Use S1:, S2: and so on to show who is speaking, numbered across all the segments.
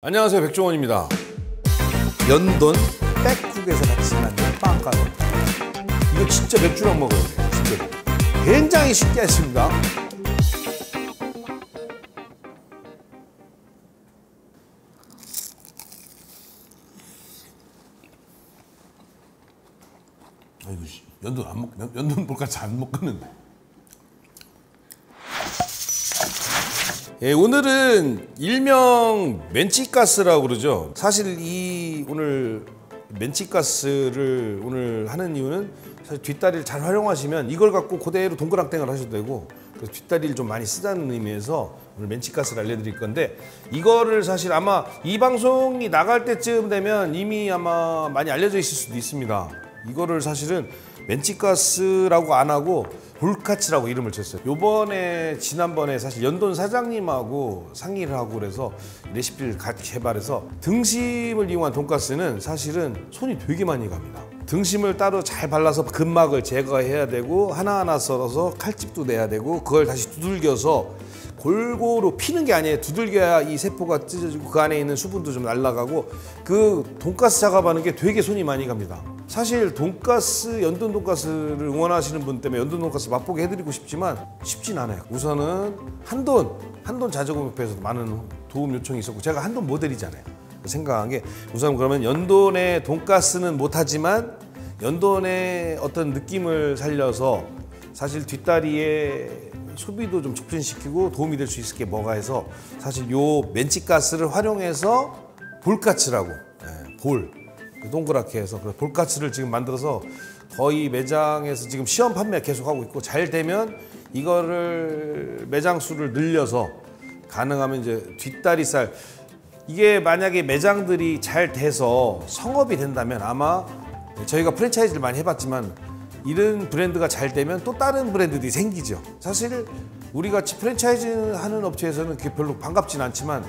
S1: 안녕하세요, 백종원입니다. 연돈 백국에서 같이 만든 빵가루. 이거 진짜 맥주랑 먹어야 돼요. 진짜 굉장히 쉽게 했습니다. 아이고, 연돈 안 먹, 연돈 볼까 잘 안 먹겠는데. 예, 오늘은 일명 멘치가스라고 그러죠. 사실 이 오늘 멘치가스를 오늘 하는 이유는 사실 뒷다리를 잘 활용하시면 이걸 갖고 그대로 동그랑땡을 하셔도 되고, 그래서 뒷다리를 좀 많이 쓰자는 의미에서 오늘 멘치가스를 알려드릴 건데, 이거를 사실 아마 이 방송이 나갈 때쯤 되면 이미 아마 많이 알려져 있을 수도 있습니다. 이거를 사실은 멘치가스라고 안 하고 볼카츠라고 이름을 쳤어요. 지난번에 사실 연돈 사장님하고 상의를 하고 그래서 레시피를 같이 개발해서 등심을 이용한 돈가스는 사실은 손이 되게 많이 갑니다. 등심을 따로 잘 발라서 근막을 제거해야 되고, 하나하나 썰어서 칼집도 내야 되고, 그걸 다시 두들겨서 골고루 피는 게 아니에요. 두들겨야 이 세포가 찢어지고 그 안에 있는 수분도 좀 날아가고, 그 돈가스 작업하는 게 되게 손이 많이 갑니다. 사실 돈가스, 연돈 돈가스를 응원하시는 분 때문에 연돈 돈가스 맛보게 해드리고 싶지만 쉽진 않아요. 우선은 한돈 자재공업회에서도 많은 도움 요청이 있었고, 제가 한돈 모델이잖아요. 생각한 게, 우선 그러면 연돈의 돈가스는 못하지만 연돈의 어떤 느낌을 살려서 사실 뒷다리에 소비도 좀 촉진시키고 도움이 될 수 있을 게 뭐가 해서, 사실 요 멘치가스를 활용해서 볼카츠라고, 볼 동그랗게 해서 볼카츠를 지금 만들어서 거의 매장에서 지금 시험 판매 계속하고 있고, 잘 되면 이거를 매장 수를 늘려서 가능하면 이제 뒷다리살, 이게 만약에 매장들이 잘 돼서 성업이 된다면 아마 저희가 프랜차이즈를 많이 해봤지만 이런 브랜드가 잘 되면 또 다른 브랜드들이 생기죠. 사실 우리 같이 프랜차이즈 하는 업체에서는 그게 별로 반갑진 않지만,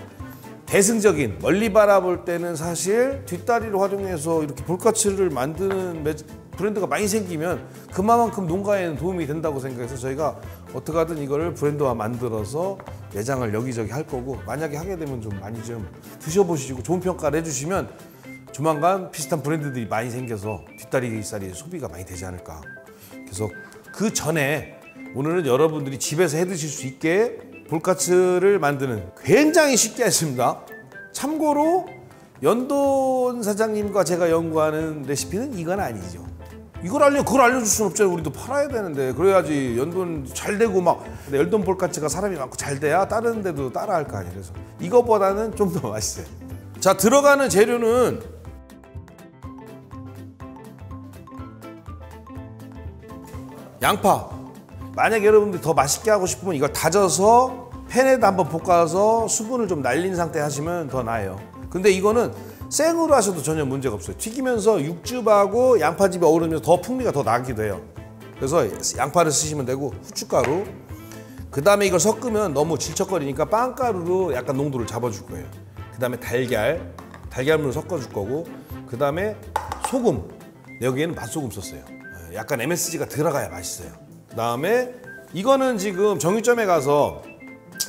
S1: 대승적인 멀리 바라볼 때는 사실 뒷다리를 활용해서 이렇게 볼카츠를 만드는 브랜드가 많이 생기면 그만큼 농가에는 도움이 된다고 생각해서 저희가 어떻게 하든 이거를 브랜드화 만들어서 매장을 여기저기 할 거고, 만약에 하게 되면 좀 많이 좀 드셔보시고 좋은 평가를 해주시면 조만간 비슷한 브랜드들이 많이 생겨서 뒷다리살이 소비가 많이 되지 않을까. 그래서 그 전에 오늘은 여러분들이 집에서 해 드실 수 있게 볼카츠를 만드는, 굉장히 쉽게 했습니다. 참고로 연돈 사장님과 제가 연구하는 레시피는 이건 아니죠. 그걸 알려줄 수는 없잖아요. 우리도 팔아야 되는데, 그래야지 연돈 잘 되고 막. 근데 연돈 볼카츠가 사람이 많고 잘 돼야 다른 데도 따라할 거 아니에요. 그래서 이거보다는 좀 더 맛있어요. 자, 들어가는 재료는 양파. 만약에 여러분들이 더 맛있게 하고 싶으면 이걸 다져서 팬에다 한번 볶아서 수분을 좀 날린 상태 하시면 더 나아요. 근데 이거는 생으로 하셔도 전혀 문제가 없어요. 튀기면서 육즙하고 양파즙이 어우르면서 더 풍미가 더 나기도 해요. 그래서 양파를 쓰시면 되고, 후춧가루, 그 다음에 이걸 섞으면 너무 질척거리니까 빵가루로 약간 농도를 잡아줄 거예요. 그 다음에 달걀물을 섞어줄 거고, 그 다음에 소금, 여기에는 맛소금 썼어요. 약간 MSG가 들어가야 맛있어요. 그 다음에 이거는 지금 정육점에 가서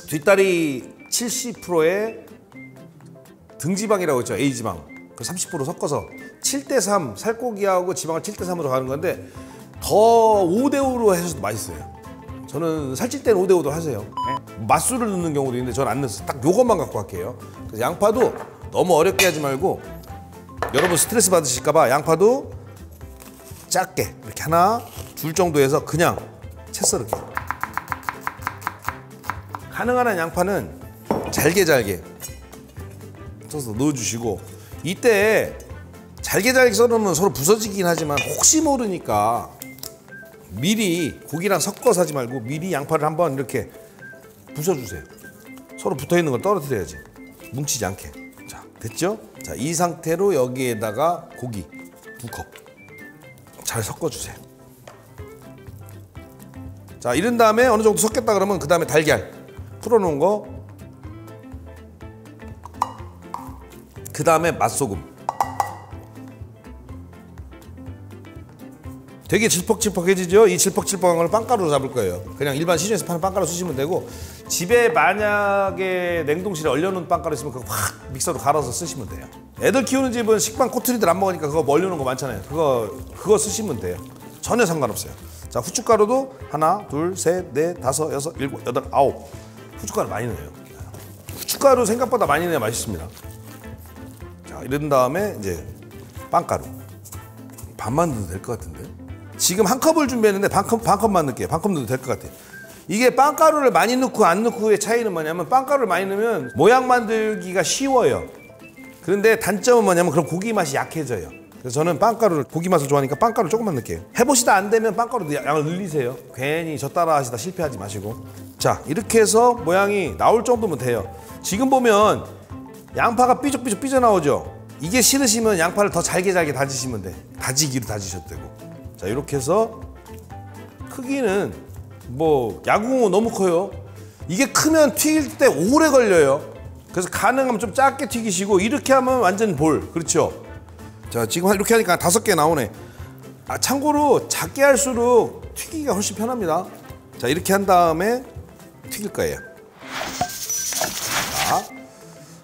S1: 뒷다리 70%의 등지방이라고 했죠. A지방. 그 30% 섞어서 7:3, 살코기하고 지방을 7:3으로 가는 건데, 더 5:5로 하셔도 맛있어요. 저는 살찔 때는 5:5도 하세요. 맛술을 넣는 경우도 있는데 저는 안 넣었어요. 딱 요것만 갖고 갈게요. 그래서 양파도 너무 어렵게 하지 말고, 여러분 스트레스 받으실까봐 양파도 작게 이렇게 하나, 둘 정도 해서 그냥 채 썰을게. 가능한 한 양파는 잘게 써서 넣어주시고, 이때 잘게 썰으면 서로 부서지긴 하지만 혹시 모르니까 미리 고기랑 섞어서 하지 말고 미리 양파를 한번 이렇게 부숴주세요. 서로 붙어있는 걸 떨어뜨려야지, 뭉치지 않게. 자, 됐죠? 자, 이 상태로 여기에다가 고기 2컵 잘 섞어주세요. 자, 이런 다음에 어느 정도 섞였다 그러면 그 다음에 달걀 풀어놓은 거, 그 다음에 맛소금. 되게 질퍽질퍽해지죠? 이 질퍽질퍽한 걸 빵가루로 잡을 거예요. 그냥 일반 시중에서 파는 빵가루 쓰시면 되고, 집에 만약에 냉동실에 얼려놓은 빵가루 있으면 그거 확 믹서로 갈아서 쓰시면 돼요. 애들 키우는 집은 식빵 꼬투리들 안 먹으니까 그거 얼려놓은 거 많잖아요. 그거 쓰시면 돼요. 전혀 상관없어요. 자, 후춧가루도 하나, 둘, 셋, 넷, 다섯, 여섯, 일곱, 여덟, 아홉. 후춧가루 많이 넣어요. 후춧가루 생각보다 많이 넣어야 맛있습니다. 자, 이런 다음에 이제 빵가루 반만 넣어도 될 것 같은데. 지금 한 컵을 준비했는데 반 컵만 넣을게요. 반 컵 넣어도 될 것 같아요. 이게 빵가루를 많이 넣고 안 넣고의 차이는 뭐냐면 빵가루를 많이 넣으면 모양 만들기가 쉬워요. 그런데 단점은 뭐냐면 그럼 고기 맛이 약해져요. 그래서 저는 빵가루를 고기 맛을 좋아하니까 빵가루 조금만 넣을게요. 해보시다 안 되면 빵가루 양을 늘리세요. 괜히 저 따라 하시다 실패하지 마시고. 자, 이렇게 해서 모양이 나올 정도면 돼요. 지금 보면 양파가 삐죽삐죽 삐져나오죠. 이게 싫으시면 양파를 더 잘게 다지시면 돼. 다지기로 다지셔도 되고. 자, 이렇게 해서 크기는 뭐 야구공은 너무 커요. 이게 크면 튀길 때 오래 걸려요. 그래서 가능하면 좀 작게 튀기시고 이렇게 하면 완전 볼. 그렇죠? 자, 지금 이렇게 하니까 5개 나오네. 아, 참고로 작게 할수록 튀기기가 훨씬 편합니다. 자, 이렇게 한 다음에 튀길 거예요. 자,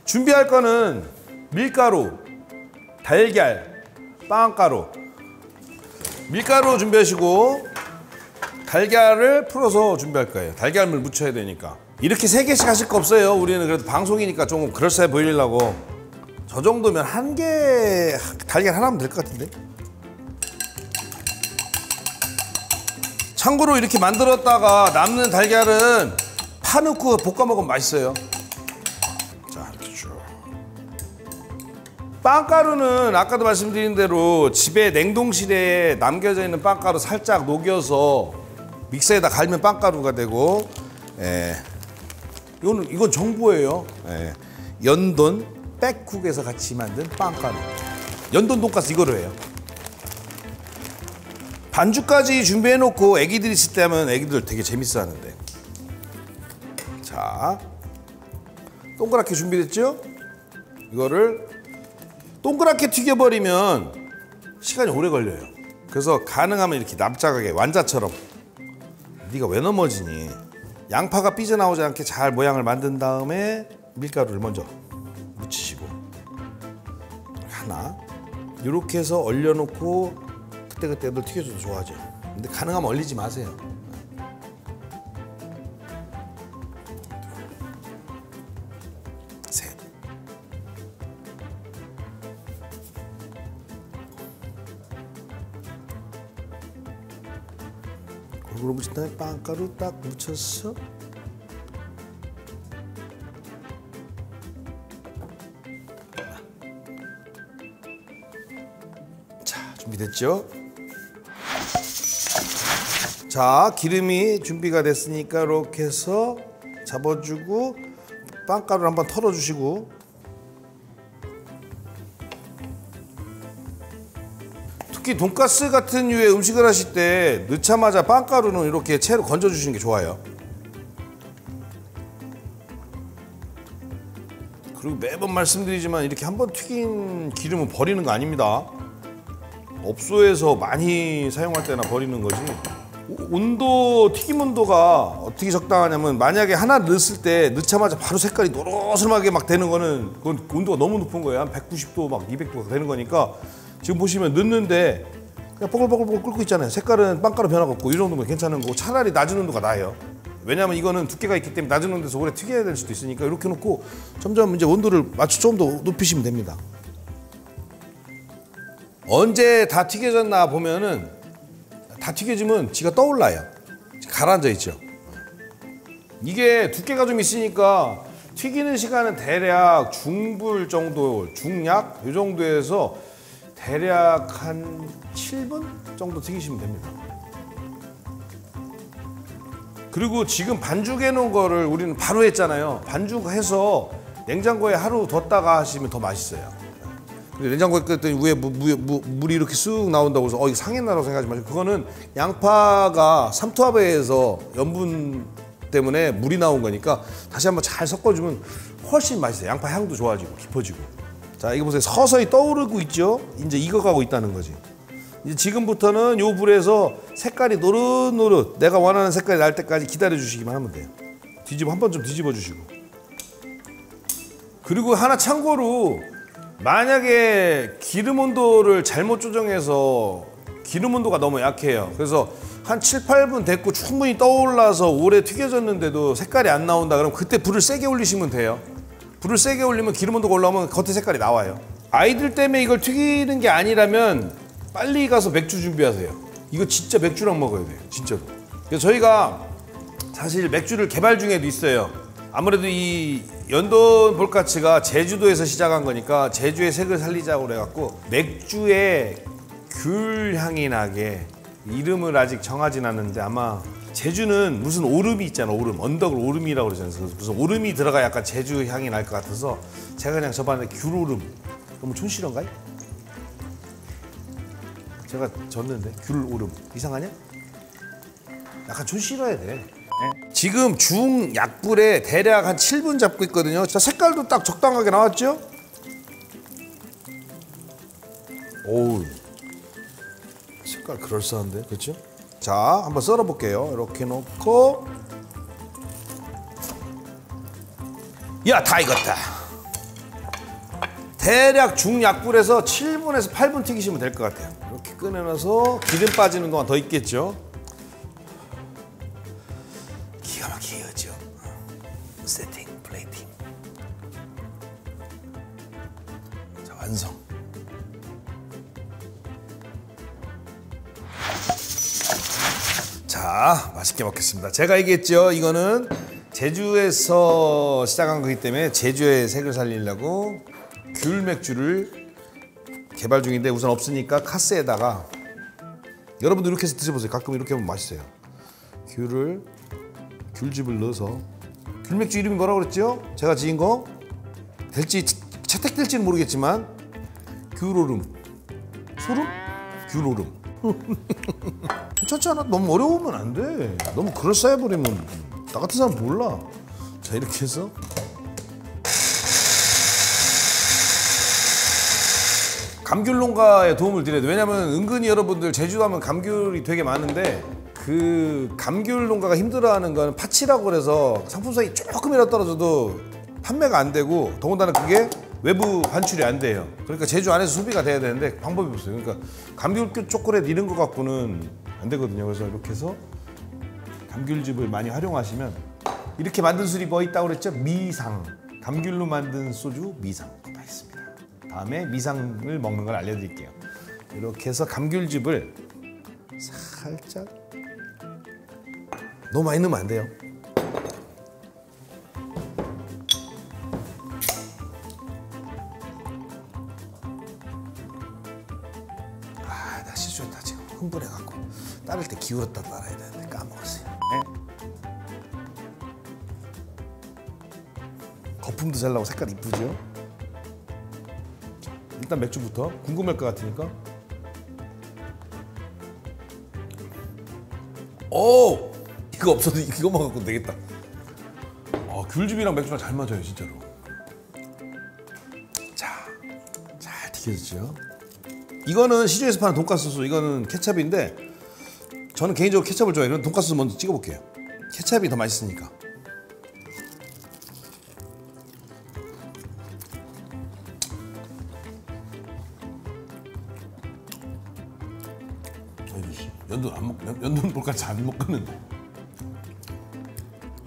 S1: 준비할 거는 밀가루, 달걀, 빵가루. 밀가루 준비하시고 달걀을 풀어서 준비할 거예요. 달걀물 묻혀야 되니까. 이렇게 3개씩 하실 거 없어요. 우리는 그래도 방송이니까 좀 그럴싸해 보이려고. 저 정도면 한 개 달걀 하나면 될 것 같은데. 참고로 이렇게 만들었다가 남는 달걀은 파 넣고 볶아 먹으면 맛있어요. 자, 이렇게 쭉. 빵가루는 아까도 말씀드린 대로 집에 냉동실에 남겨져 있는 빵가루 살짝 녹여서 믹서에다 갈면 빵가루가 되고, 이건 정보예요. 연돈 백쿡에서 같이 만든 빵가루. 연돈 돈가스 이거로 해요. 반죽까지 준비해놓고 애기들 있을 때 하면 애기들 되게 재밌어 하는데. 자, 동그랗게 준비됐죠? 이거를 동그랗게 튀겨버리면 시간이 오래 걸려요. 그래서 가능하면 이렇게 납작하게 완자처럼. 네가 왜 넘어지니? 양파가 삐져나오지 않게 잘 모양을 만든 다음에 밀가루를 먼저 묻히시고 하나 이렇게 해서 얼려놓고 그때그때 애들 튀겨줘도 좋아하죠. 근데 가능하면 얼리지 마세요. 셋. 골고루 묻힌 다음에 빵가루 딱 묻혀서 자, 준비됐죠? 자, 기름이 준비가 됐으니까 이렇게 해서 잡아주고 빵가루를 한번 털어주시고 특히 돈가스 같은 류의 음식을 하실 때 넣자마자 빵가루는 이렇게 채로 건져주시는 게 좋아요. 그리고 매번 말씀드리지만 이렇게 한번 튀긴 기름은 버리는 거 아닙니다. 업소에서 많이 사용할 때나 버리는 거지. 온도, 튀김 온도가 어떻게 적당하냐면 만약에 하나 넣었을 때 넣자마자 바로 색깔이 노르스름하게 막 되는 거는 그건 온도가 너무 높은 거예요. 한 190도 막 200도가 되는 거니까 지금 보시면 넣는데 그냥 뽀글뽀글 끓고 있잖아요. 색깔은 빵가루 변화가 없고 이 정도면 괜찮은 거고 차라리 낮은 온도가 나아요. 왜냐하면 이거는 두께가 있기 때문에 낮은 온도에서 오래 튀겨야 될 수도 있으니까 이렇게 놓고 점점 이제 온도를 조금 더 높이시면 됩니다. 언제 다 튀겨졌나 보면은 다 튀겨지면 지가 떠올라요. 가라앉아 있죠. 이게 두께가 좀 있으니까 튀기는 시간은 대략 중불 정도, 중약 이 정도에서 대략 한 7분 정도 튀기시면 됩니다. 그리고 지금 반죽해 놓은 거를 우리는 바로 했잖아요. 반죽해서 냉장고에 하루 뒀다가 하시면 더 맛있어요. 근데 냉장고에 끓였더니 위에 물이 이렇게 쑥 나온다고 해서 이거 상했나라고 생각하지 마시고 그거는 양파가 삼투압에서 염분 때문에 물이 나온 거니까 다시 한번 잘 섞어주면 훨씬 맛있어요. 양파 향도 좋아지고 깊어지고. 자, 이거 보세요. 서서히 떠오르고 있죠? 이제 익어가고 있다는 거지. 이제 지금부터는 요 불에서 색깔이 노릇노릇 내가 원하는 색깔이 날 때까지 기다려 주시기만 하면 돼요. 한 번 좀 뒤집어 주시고. 그리고 하나 참고로 만약에 기름 온도를 잘못 조정해서 기름 온도가 너무 약해요. 그래서 한 7, 8분 됐고 충분히 떠올라서 오래 튀겨졌는데도 색깔이 안 나온다 그러면 그때 불을 세게 올리시면 돼요. 불을 세게 올리면 기름 온도가 올라오면 겉에 색깔이 나와요. 아이들 때문에 이걸 튀기는 게 아니라면 빨리 가서 맥주 준비하세요. 이거 진짜 맥주랑 먹어야 돼요. 진짜로. 그래서 저희가 사실 맥주를 개발 중에도 있어요. 아무래도 이 연돈 볼카츠가 제주도에서 시작한 거니까 제주의 색을 살리자고 그래갖고 맥주에 귤 향이 나게 이름을 아직 정하진 않는데 아마 제주는 무슨 오름이 있잖아. 오름, 언덕을 오름이라고 그러잖아요. 그래서 무슨 오름이 들어가 약간 제주 향이 날 것 같아서 제가 그냥 접었는데 귤오름. 너무 촌스러운가요? 제가 졌는데 귤오름 이상하냐? 약간 촌스러워야 돼. 네. 지금 중약불에 대략 한 7분 잡고 있거든요. 자, 색깔도 딱 적당하게 나왔죠? 오우, 색깔 그럴싸한데, 그렇죠? 자, 한번 썰어 볼게요. 이렇게 놓고, 야, 다 익었다. 대략 중약불에서 7분에서 8분 튀기시면 될 것 같아요. 이렇게 꺼내놔서 기름 빠지는 동안 더 익겠죠? 기가 막히게 익었죠? 세팅, 플레이팅. 자, 완성. 자, 맛있게 먹겠습니다. 제가 얘기했죠. 이거는 제주에서 시작한 거기 때문에 제주의 색을 살리려고 귤 맥주를 개발 중인데 우선 없으니까 카스에다가 여러분도 이렇게 해서 드셔보세요. 가끔 이렇게 하면 맛있어요. 귤즙을 넣어서 귤 맥주 이름이 뭐라고 그랬죠? 제가 지은 거 될지 채택될지는 모르겠지만 귤오름. 소름? 귤오름. 괜찮지 않아? 너무 어려우면 안 돼. 너무 그럴싸해 버리면 나 같은 사람 몰라. 자, 이렇게 해서 감귤 농가에 도움을 드려야 돼. 왜냐면 은근히 여러분들 제주도 하면 감귤이 되게 많은데 그 감귤 농가가 힘들어하는 건 파치라고 그래서 상품성이 조금이라도 떨어져도 판매가 안 되고 더군다나 그게 외부 반출이 안 돼요. 그러니까 제주 안에서 소비가 돼야 되는데 방법이 없어요. 그러니까 감귤 초콜릿 이런 거 갖고는 안 되거든요. 그래서 이렇게 해서 감귤즙을 많이 활용하시면 이렇게 만든 술이 뭐 있다고 그랬죠? 미상. 감귤로 만든 소주 미상. 다 있습니다. 다음에 미상을 먹는 걸 알려드릴게요. 이렇게 해서 감귤즙을 살짝 너무 많이 넣으면 안 돼요. 아, 나 실수했다 지금. 흥분해갖고 따를 때 기울었다 따라야 되는데 까먹었어요. 네? 거품도 잘 나고 색깔 이쁘죠? 일단 맥주부터 궁금할 것 같으니까. 오! 이거 없어도 이거만 갖고 되겠다. 귤즙이랑 맥주랑 잘 맞아요, 진짜로. 자, 잘 튀겨졌죠? 이거는 시중에서 파는 돈가스 소스, 이거는 케찹인데 저는 개인적으로 케찹을 좋아해요. 이런 돈가스 먼저 찍어볼게요. 케찹이 더 맛있으니까. 연돈 볼까지 안 먹겠는데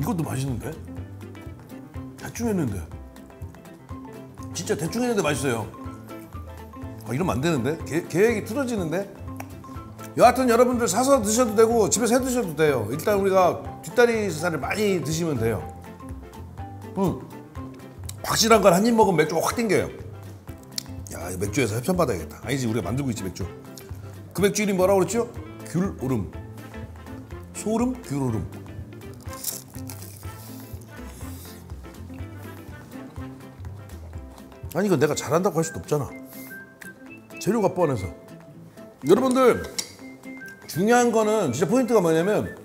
S1: 이것도 맛있는데? 대충 했는데 진짜 대충 했는데 맛있어요. 이러면 안 되는데? 계획이 틀어지는데? 여하튼 여러분들 사서 드셔도 되고 집에서 해 드셔도 돼요. 일단 우리가 뒷다리살을 많이 드시면 돼요. 확실한 건 한 입 먹으면 맥주가 확 땡겨요. 야, 맥주에서 협찬 받아야겠다. 아니지, 우리가 만들고 있지 맥주. 그 맥주 이름이 뭐라고 그랬죠? 귤오름. 소름? 귤오름. 아니 이거 내가 잘한다고 할 수도 없잖아. 재료가 뻔해서. 여러분들 중요한 거는 진짜 포인트가 뭐냐면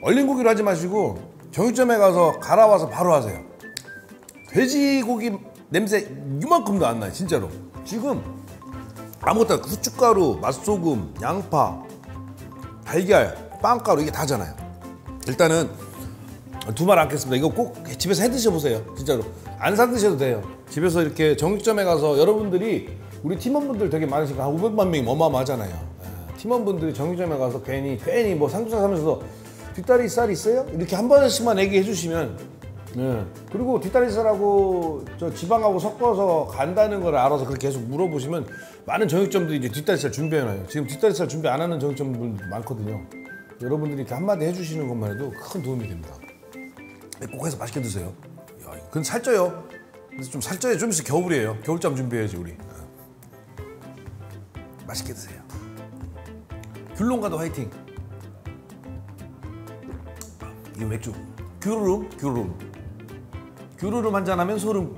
S1: 얼린 고기로 하지 마시고 정육점에 가서 갈아와서 바로 하세요. 돼지고기 냄새 이만큼도 안 나요, 진짜로. 지금 아무것도 없고 후춧가루, 맛소금, 양파, 달걀, 빵가루 이게 다잖아요. 일단은 두말 않겠습니다. 이거 꼭 집에서 해 드셔보세요. 진짜로 안 사 드셔도 돼요. 집에서 이렇게 정육점에 가서 여러분들이 우리 팀원분들 되게 많으시니까 한 500만 명이 어마어마하잖아요. 팀원분들이 정육점에 가서 괜히 뭐 삼겹살 사면서 뒷다리 살 있어요? 이렇게 한 번씩만 얘기해 주시면 그리고 뒷다리 살하고 저 지방하고 섞어서 간다는 걸 알아서 그렇게 계속 물어보시면 많은 정육점들이 이제 뒷다리 살 준비해놔요. 지금 뒷다리 살 준비 안 하는 정육점들 많거든요. 여러분들이 이렇게 한마디 해주시는 것만 해도 큰 도움이 됩니다. 꼭 해서 맛있게 드세요. 야, 그건 살쪄요. 근데 좀 살쪄야 좀 있으면 겨울이에요. 겨울잠 준비해야지 우리. 맛있게 드세요. 귤론가도 화이팅. 이거 맥주. 귤루름 한잔하면 소름.